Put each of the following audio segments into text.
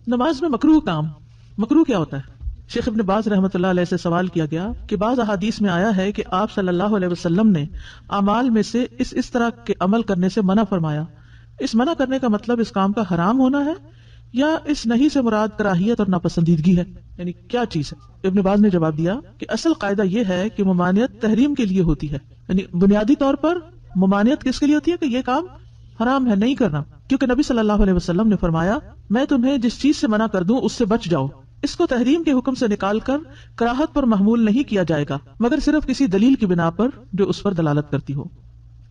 نماز میں مکروہ کام، مکروہ کیا ہوتا ہے؟ شیخ ابن باز رحمۃ اللہ علیہ سے سوال کیا گیا کہ بعض احادیث میں آیا ہے کہ آپ صلی اللہ علیہ وسلم نے اعمال میں سے اس طرح کے عمل کرنے سے منع فرمایا، اس منع کرنے کا مطلب اس کام کا حرام ہونا ہے یا اس نہیں سے مراد کراہیت اور ناپسندیدگی ہے، یعنی کیا چیز ہے؟ ابن باز نے جواب دیا کہ اصل قاعدہ یہ ہے کہ ممانعت تحریم کے لیے ہوتی ہے، یعنی بنیادی طور پر ممانعت کس کے لیے ہوتی ہے کہ یہ کام حرام ہے، نہیں کرنا، کیونکہ نبی صلی اللہ علیہ وسلم نے فرمایا میں تمہیں جس چیز سے منع کر دوں اس سے بچ جاؤ، اس کو تحریم کے حکم سے نکال کر کراہت پر محمول نہیں کیا جائے گا مگر صرف کسی دلیل کی بنا پر جو اس پر دلالت کرتی ہو۔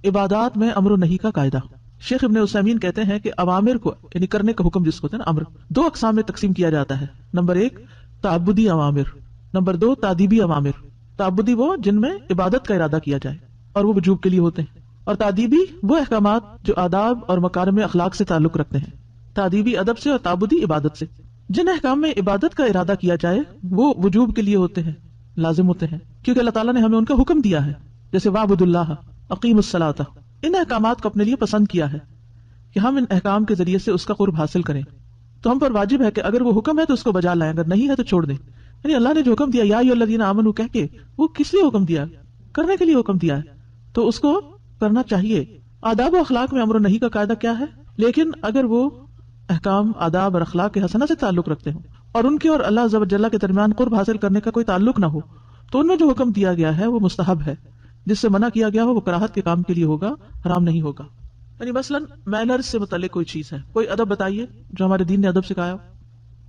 عبادات میں امر و نہی کا قاعدہ، شیخ ابن عثیمین کہتے ہیں کہ اوامر کو یعنی کرنے کا حکم جس کو ہوتا ہے نا امر، دو اقسام میں تقسیم کیا جاتا ہے۔ Number 1 تعبدی اوامر، number 2 تادیبی اوامر۔ تعبدی وہ جن میں عبادت کا ارادہ کیا جائے اور وہ وجوب کے لیے ہوتے ہیں، اور تادیبی وہ احکامات جو آداب اور مکارم اخلاق سے تعلق رکھتے ہیں، تادیبی ادب سے اور تعبدی عبادت سے۔ جن احکام میں عبادت کا ارادہ کیا جائے وہ وجوب کے لیے ہوتے ہیں، لازم ہوتے ہیں، کیونکہ اللہ تعالیٰ نے ہمیں ان کا حکم دیا ہے، جیسے وَاعْبُدُوا اللَّهَ اقیموا الصَّلَاةَ۔ ان احکامات کو اپنے لیے پسند کیا ہے کہ ہم ان احکام کے ذریعے سے اس کا قرب حاصل کریں، تو ہم پر واجب ہے کہ اگر وہ حکم ہے تو اس کو بجا لائیں، اگر نہیں ہے تو چھوڑ دیں۔ یعنی اللہ نے جو حکم دیا یا ایھا الذین آمنوا کہہ کے، وہ کس لیے حکم دیا؟ کرنے کے لیے حکم دیا ہے، تو اس کو کرنا چاہیے۔ آداب و اخلاق میں امر و نہی کا قاعدہ کیا ہے؟ لیکن اگر وہ احکام آداب اور اخلاق کے حسنہ سے تعلق رکھتے ہوں اور ان کے اور اللہ عز و جل کے درمیان قرب حاصل کرنے کا کوئی تعلق نہ ہو تو ان میں جو حکم دیا گیا ہے وہ مستحب ہے، جس سے منع کیا گیا ہو وہ کراہت کے کام کے لیے ہوگا، حرام نہیں ہوگا۔ یعنی مثلا مینرز سے متعلق کوئی چیز ہے، کوئی ادب بتائیے جو ہمارے دین نے ادب سکھایا ہو۔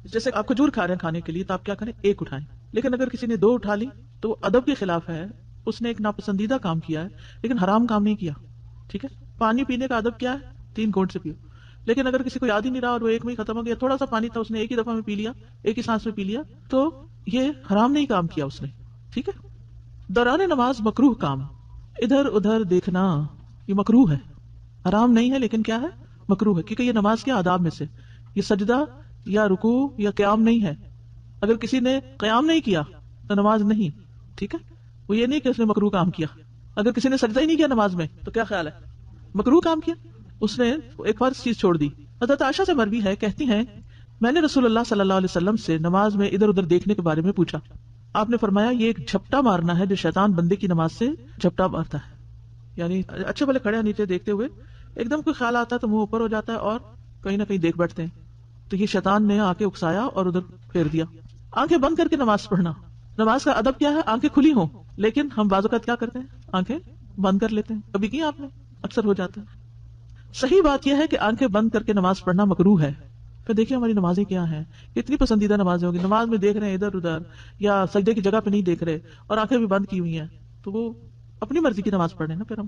جیسے آپ کھجور کھا رہے ہیں کھانے کے لیے تو آپ کیا کریں؟ 1 اٹھائیں، لیکن اگر کسی نے 2 اٹھا لی تو وہ ادب کے خلاف ہے، اس نے ایک ناپسندیدہ کام کیا ہے لیکن حرام کام نہیں کیا، ٹھیک ہے؟ پانی پینے کا ادب کیا ہے؟ 3 گھونٹ سے پیو، لیکن اگر کسی کو یاد ہی نہیں رہا اور وہ ایک میں ہی ختم ہو گیا، تھوڑا سا پانی تھا اس نے ایک ہی دفعہ میں پی لیا، ایک ہی سانس میں پی لیا، تو یہ حرام نہیں کام کیا اس نے، ٹھیک ہے؟ دوران نماز مکروہ کام، ادھر ادھر دیکھنا یہ مکروہ ہے، حرام نہیں ہے لیکن کیا ہے؟ مکروہ ہے، کیونکہ یہ نماز کے آداب میں سے، یہ سجدہ یا رکوع یا قیام نہیں ہے۔ اگر کسی نے قیام نہیں کیا تو نماز نہیں، ٹھیک ہے؟ وہ یہ نہیں کہ اس نے مکروہ کام کیا۔ اگر کسی نے سجدہ ہی نہیں کیا نماز میں تو کیا خیال ہے؟ مکروہ کام کیا، اس نے ایک فرض چیز چھوڑ دی۔ حضرت عائشہ سے مروی ہے، کہتی ہیں میں نے رسول اللہ صلی اللہ علیہ وسلم سے نماز میں ادھر ادھر دیکھنے کے بارے میں پوچھا، آپ نے فرمایا یہ ایک جھپٹا مارنا ہے جو شیطان بندے کی نماز سے جھپٹا مارتا ہے، یعنی اچھے بھلے کھڑے ہیں نیچے دیکھتے ہوئے، ایک دم کوئی خیال آتا ہے تو منہ اوپر ہو جاتا ہے اور کہیں نہ کہیں دیکھ بیٹھتے ہیں، تو یہ شیطان نے آ کے اکسایا اور ادھر پھیر دیا۔ آنکھیں بند کر کے نماز پڑھنا، نماز کا ادب کیا ہے؟ آنکھیں کھلی ہوں، لیکن ہم بعض اوقات کیا کرتے ہیں؟ آنکھیں بند کر لیتے ہیں، کبھی کی آپ نے؟ اکثر ہو جاتا ہے۔ صحیح بات یہ ہے کہ آنکھیں بند کر کے نماز پڑھنا مکروہ ہے۔ پھر دیکھیں ہماری نمازیں کیا ہیں، کتنی پسندیدہ نمازیں ہوگی، نماز میں دیکھ رہے ہیں ادھر ادھر یا سجدے کی جگہ پہ نہیں دیکھ رہے اور آنکھیں بھی بند کی ہوئی ہیں، تو وہ اپنی مرضی کی نماز پڑھ رہے ہیں نا پھر ہم،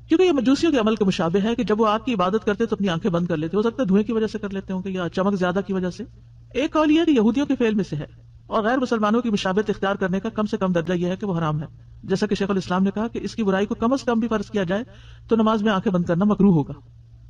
کیونکہ یہ مجوسیوں کے عمل کے مشابہ ہے کہ جب وہ آپ کی عبادت کرتے تو اپنی آنکھیں بند کر لیتے، ہو سکتا ہے دھوئیں کی وجہ سے کر لیتے ہوں گے یا چمک زیادہ کی وجہ سے۔ ایک قول یہ ہے کہ یہودیوں کے فعل میں سے ہے، اور غیر مسلمانوں کی مشابہت اختیار کرنے کا کم سے کم درجہ یہ ہے کہ وہ حرام ہے، جیسا کہ شیخ الاسلام نے کہا کہ اس کی برائی کو کم از کم بھی فرض کیا جائے تو نماز میں آنکھیں بند کرنا مکروہ ہوگا۔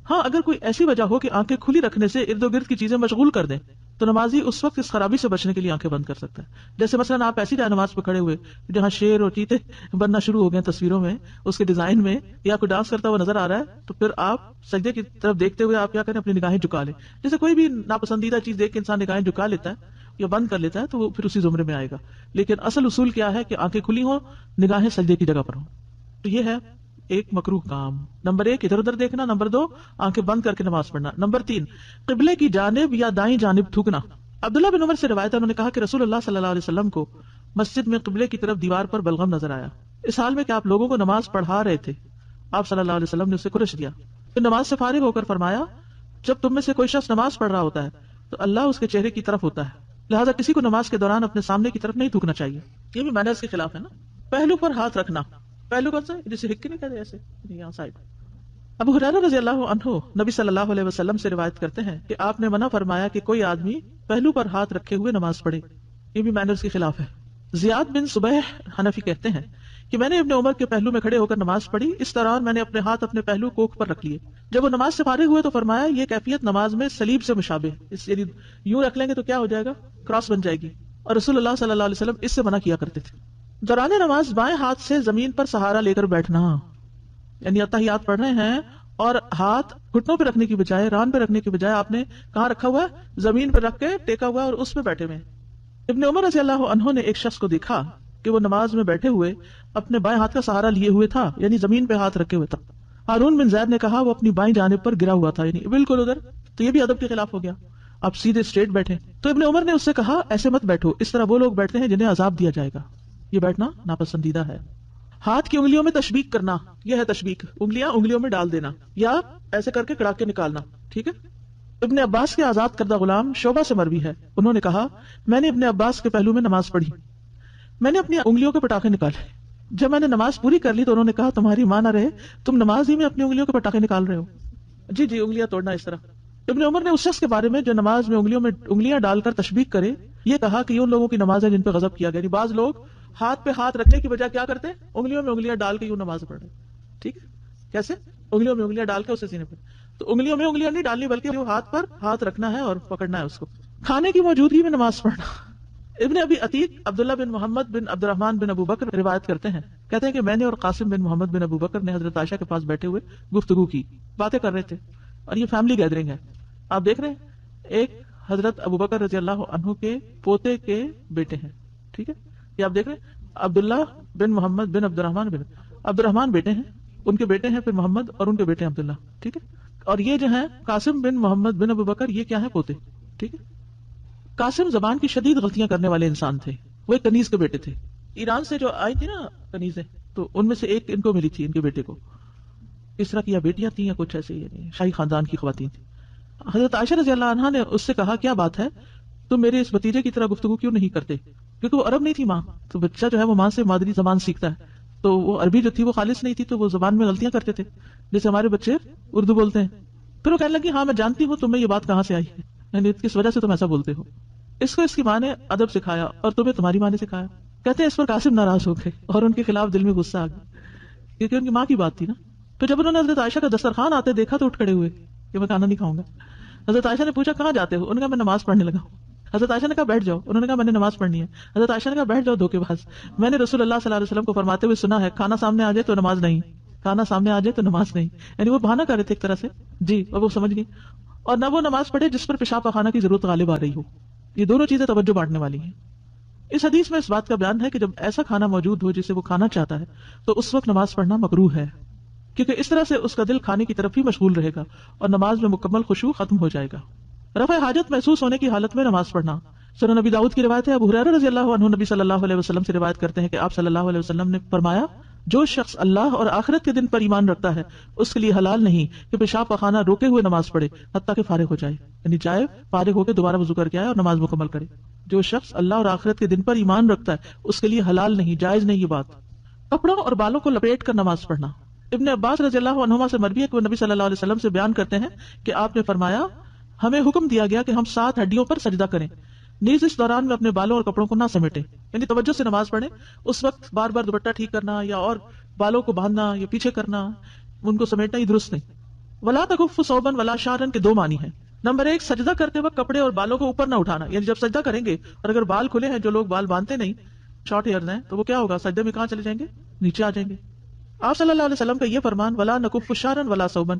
ہاں اگر کوئی ایسی وجہ ہو کہ آنکھیں کھلی رکھنے سے ارد و گرد کی چیزیں مشغول کر دیں تو نمازی اس وقت اس خرابی سے بچنے کے لیے آنکھیں بند کر سکتا ہے، جیسے مثلا آپ ایسی جائے نماز پہ کھڑے ہوئے جہاں شیر اور چیتے بننا شروع ہو گئے تصویروں میں، اس کے ڈیزائن میں، یا کوئی ڈانس کرتا ہوا نظر آ رہا ہے، تو پھر آپ سجدے کی طرف دیکھتے ہوئے آپ کیا کریں؟ اپنی نگاہیں جھکا لیں، جیسے کوئی بھی ناپسندیدہ چیز دیکھ کے انسان نگاہیں جھکا لیتا ہے یا بند کر لیتا ہے تو وہ پھر اسی زمرے میں آئے گا، لیکن اصل اصول کیا ہے کہ آنکھیں کھلی ہوں، نگاہیں سجدے کی جگہ پر ہوں، تو یہ ہے ایک مکروہ کام۔ نمبر 1 ادھر ادھر دیکھنا، نمبر 2 آنکھیں بند کر کے نماز پڑھنا، نمبر 3 قبلے کی جانب یا دائیں جانب تھوکنا۔ عبداللہ بن عمر سے روایت ہے، انہوں نے کہا کہ رسول اللہ صلی اللہ علیہ وسلم کو مسجد میں قبلے کی طرف دیوار پر بلغم نظر آیا، اس حال میں کہ آپ لوگوں کو نماز پڑھا رہے تھے، آپ صلی اللہ علیہ وسلم نے اسے کھرچ دیا، پھر نماز سے فارغ ہو کر فرمایا جب تم میں سے کوئی شخص نماز پڑھ رہا ہوتا ہے تو اللہ اس کے چہرے کی طرف ہوتا ہے، لہٰذا کسی کو نماز کے دوران اپنے سامنے کی طرف نہیں تھوکنا چاہیے۔ یہ بھی مینرز کے خلاف ہے نا۔ پہلو پر ہاتھ رکھنا، پہلو کون سا؟ جسے ہک نہیں کہتے، ایسے یہاں سائڈ۔ ابو ہریرہ رضی اللہ عنہ نبی صلی اللہ علیہ وسلم سے روایت کرتے ہیں کہ آپ نے منع فرمایا کہ کوئی آدمی پہلو پر ہاتھ رکھے ہوئے نماز پڑھے، یہ بھی مینرز کے خلاف ہے۔ زیاد بن صبیح حنفی کہتے ہیں کہ میں نے ابن عمر کے پہلو میں کھڑے ہو کر نماز پڑھی، اس دوران میں نے اپنے ہاتھ اپنے پہلو کوکھ پر رکھ لیے، جب وہ نماز سے فارغ ہوئے تو فرمایا یہ کیفیت نماز میں صلیب سے مشابہ ہے، اس یعنی یوں رکھ لیں گے تو کیا ہو جائے گا؟ کراس بن جائے گی، اور رسول اللہ صلی اللہ علیہ وسلم اس سے منع کیا کرتے تھے۔ دوران نماز بائیں ہاتھ سے زمین پر سہارا لے کر بیٹھنا، یعنی اتحیات پڑھ رہے ہیں اور ہاتھ گھٹنوں پہ رکھنے کی بجائے، ران پہ رکھنے کی بجائے آپ نے کہاں رکھا ہوا ہے؟ زمین پہ رکھ کے ٹیکا ہوا ہے اور اس پہ بیٹھے ہوئے ہیں۔ ابن عمر رضی اللہ عنہ نے ایک شخص کو دیکھا کہ وہ نماز میں بیٹھے ہوئے اپنے بائیں ہاتھ کا سہارا لیے ہوئے تھا، یعنی زمین پہ ہاتھ رکھے ہوئے تھا۔ ہارون بن زید نے کہا وہ اپنی بائیں جانب پر گرا ہوا تھا، یعنی بالکل ادھر، تو یہ بھی ادب کے خلاف ہو گیا، آپ سیدھے اسٹریٹ بیٹھے۔ تو ابن عمر نے اس سے کہا ایسے مت بیٹھو، اس طرح وہ لوگ بیٹھتے ہیں جنہیں عذاب دیا جائے گا، یہ بیٹھنا ناپسندیدہ ہے۔ ہاتھ کی انگلیوں میں تشبیک کرنا، یہ ہے تشبیک، انگلیوں میں ڈال دینا یا ایسے کر کے کڑا کے نکالنا، ٹھیک ہے۔ ابن عباس کے آزاد کردہ غلام شعبہ سے مروی ہے، انہوں نے کہا میں نے ابن عباس کے پہلو میں نماز پڑھی، میں نے اپنی انگلیوں کے پٹاخے نکالے، جب میں نے نماز پوری کر لی تو انہوں نے کہا تمہاری ماں نہ رہے، تم نماز ہی میں اپنی انگلیوں کے پٹاخے نکال رہے ہو۔ جی انگلیاں توڑنا اس طرح۔ ابن عمر نے اس شخص کے بارے میں جو نماز میں انگلیاں ڈال کر تشبیک کرے یہ کہا کہ یہ ان لوگوں کی نماز ہے جن پہ غضب کیا گیا، یعنی بعض لوگ ہاتھ پہ ہاتھ رکھنے کی بجائے کیا کرتے ہیں؟ انگلیوں میں انگلیاں ڈال کے یوں نماز پڑھ رہے ہیں، ٹھیک ہے، کیسے؟ انگلیوں میں انگلیاں ڈال کے اسے سینے پہ، تو انگلیوں میں انگلیاں نہیں ڈالنی بلکہ جو ہاتھ پر ہاتھ رکھنا ہے اور پکڑنا ہے اس کو۔ کھانے کی موجودگی میں نماز پڑھنا۔ ابن ابی عتیق عبداللہ بن محمد بن عبد الرحمن بن ابو بکر روایت کرتے ہیں، کہتے ہیں کہ میں نے اور قاسم بن محمد بن ابو بکر نے حضرت عائشہ کے پاس بیٹھے ہوئے گفتگو کی، باتیں کر رہے تھے، اور یہ فیملی گیدرنگ ہے، آپ دیکھ رہے ہیں ایک حضرت ابو بکر رضی اللہ عنہ کے پوتے کے بیٹے ہیں، ٹھیک ہے، یہ آپ دیکھ رہے ہیں عبداللہ بن محمد بن عبد الرحمن بیٹے ہیں، ان کے بیٹے ہیں پھر محمد اور ان کے بیٹے عبداللہ، ٹھیک ہے، اور یہ جو ہیں قاسم بن محمد بن ابو بکر یہ کیا ہے؟ پوتے، ٹھیک ہے۔ قاسم زبان کی شدید غلطیاں کرنے والے انسان تھے، وہ ایک کنیز کے بیٹے تھے، ایران سے جو آئی تھی نا کنیزیں، تو ان میں سے ایک ان کو ملی تھی، ان کے بیٹے کو، اس طرح کی یا بیٹیاں تھیں یا کچھ ایسے ہی شاہی خاندان کی خواتین تھیں۔ حضرت عائشہ رضی اللہ عنہا نے اس سے کہا کیا بات ہے، تم میرے اس بھتیجے کی طرح گفتگو کیوں نہیں کرتے؟ کیونکہ وہ عرب نہیں تھی ماں، تو بچہ جو ہے وہ ماں سے مادری زبان سیکھتا ہے، تو وہ عربی جو تھی وہ خالص نہیں تھی، تو وہ زبان میں غلطیاں کرتے تھے جیسے ہمارے بچے اردو بولتے ہیں۔ پھر وہ کہنے لگی ہاں میں جانتی ہوں تمہیں یہ بات کہاں سے آئی ہے، یعنی کس وجہ سے تم ایسا بولتے ہو۔ اس کو اس کی ماں نے ادب سکھایا اور تمہیں تمہاری ماں نے سکھایا۔ کہتے ہیں اس پر قاسم ناراض ہو گئے اور ان کے خلاف دل میں غصہ آ گیا، کیونکہ ان کی ماں کی بات تھی نا۔ پھر جب انہوں نے حضرت عائشہ کا دسترخوان آتے دیکھا تو اٹھ کھڑے ہوئے کہ میں کھانا نہیں کھاؤں گا۔ حضرت عائشہ نے پوچھا کہاں جاتے ہو؟ انہوں نے کہا میں نماز پڑھنے لگا ہوں۔ حضرت عائشہ نے کہا بیٹھ جاؤ، انہوں نے کہا میں نے نماز پڑھنی ہے۔ حضرت عائشہ نے کہا بیٹھ جاؤ دھوکے باز، میں نے رسول اللہ صلی اللہ علیہ وسلم کو فرماتے ہوئے سنا ہے کھانا سامنے آ جائے تو نماز نہیں، کھانا سامنے آ جائے تو نماز نہیں، یعنی وہ بہانہ کر رہے تھے ایک طرح سے، جی، اور وہ سمجھ گئی، اور نہ وہ نماز پڑھے جس پر پیشاب پخانہ کی ضرورت غالب آ رہی ہو، یہ دونوں چیزیں توجہ بانٹنے والی ہیں۔ اس حدیث میں اس بات کا بیان ہے کہ جب ایسا کھانا موجود ہو جسے وہ کھانا چاہتا ہے تو اس وقت نماز پڑھنا مکروہ ہے، کیونکہ اس طرح سے اس کا دل کھانے کی طرف ہی مشغول رہے گا اور نماز میں مکمل خشوع ختم ہو جائے گا۔ رفع حاجت محسوس ہونے کی حالت میں نماز پڑھنا۔ سنن نبی داؤد کی روایت ہے، ابو ہریرہ رضی اللہ عنہ نبی صلی اللہ علیہ وسلم سے روایت کرتے ہیں کہ آپ صلی اللہ علیہ وسلم نے فرمایا جو شخص اللہ اور آخرت کے دن پر ایمان رکھتا ہے اس کے لیے حلال نہیں کہ پیشاب پخانہ روکے ہوئے نماز پڑھے حتیٰ کہ فارغ ہو جائے، یعنی جائے فارغ ہو کے دوبارہ وضو کر کے آئے اور نماز مکمل کرے۔ جو شخص اللہ اور آخرت کے دن پر ایمان رکھتا ہے اس کے لیے حلال نہیں، جائز نہیں یہ بات۔ کپڑوں اور بالوں کو لپیٹ کر نماز پڑھنا۔ ابن عباس رضی اللہ عنہما سے مروی ہے کہ وہ نبی صلی اللہ علیہ وسلم سے بیان کرتے ہیں کہ آپ نے فرمایا ہمیں حکم دیا گیا کہ ہم 7 ہڈیوں پر سجدہ کریں، نیز اس دوران میں اپنے بالوں اور کپڑوں کو نہ سمیٹیں، یعنی توجہ سے نماز پڑھیں، اس وقت بار بار دوپٹہ ٹھیک کرنا یا اور بالوں کو باندھنا یا پیچھے کرنا ان کو سمیٹنا ہی درست نہیں۔ ولا تکف صوبا ولا شعرا کے 2 معنی ہیں۔ نمبر 1 سجدہ کرتے وقت کپڑے اور بالوں کو اوپر نہ اٹھانا، یعنی جب سجدہ کریں گے اور اگر بال کھلے ہیں، جو لوگ بال باندھتے نہیں شارٹ ہیئرز ہیں، تو وہ کیا ہوگا سجدے میں کہاں چلے جائیں گے؟ نیچے آ جائیں گے۔ آپ صلی اللہ علیہ وسلم کا یہ فرمان ولا نکف شعرا ولا صوبا،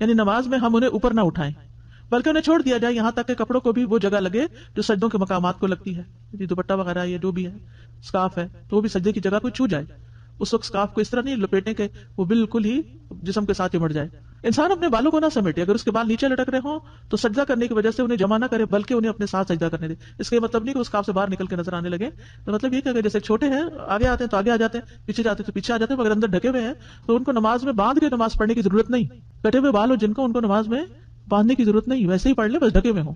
یعنی نماز میں ہم انہیں اوپر نہ اٹھائیں بلکہ انہیں چھوڑ دیا جائے یہاں تک کہ کپڑوں کو بھی وہ جگہ لگے جو سجدوں کے مقامات کو لگتی ہے، یعنی دوپٹہ وغیرہ یہ جو بھی ہے، سکارف ہے تو وہ بھی سجدے کی جگہ کو چھو جائے۔ اس وقت سکارف کو اس طرح نہیں لپیٹیں کہ وہ بالکل ہی جسم کے ساتھ چمٹ جائے۔ انسان اپنے بالوں کو نہ سمیٹے، اگر اس کے بال نیچے لٹک رہے ہوں تو سجدہ کرنے کی وجہ سے انہیں جمع نہ کرے بلکہ انہیں اپنے ساتھ سجدہ کرنے دے۔ اس کا مطلب نہیں کہ اس سکارف سے باہر نکل کے نظر آنے لگے، تو مطلب یہ کہ جیسے چھوٹے ہیں آگے آتے ہیں تو آگے آ جاتے ہیں، پیچھے جاتے ہیں تو پیچھے آ جاتے ہیں، مگر اندر ڈھکے ہوئے ہیں تو ان کو نماز میں باندھ کے نماز پڑھنے کی ضرورت نہیں۔ کٹے ہوئے بال ہو جن کو ان کو نماز میں باندھنے کی ضرورت نہیں، ویسے ہی پڑھ لے بس ڈھکے ہوئے ہوں۔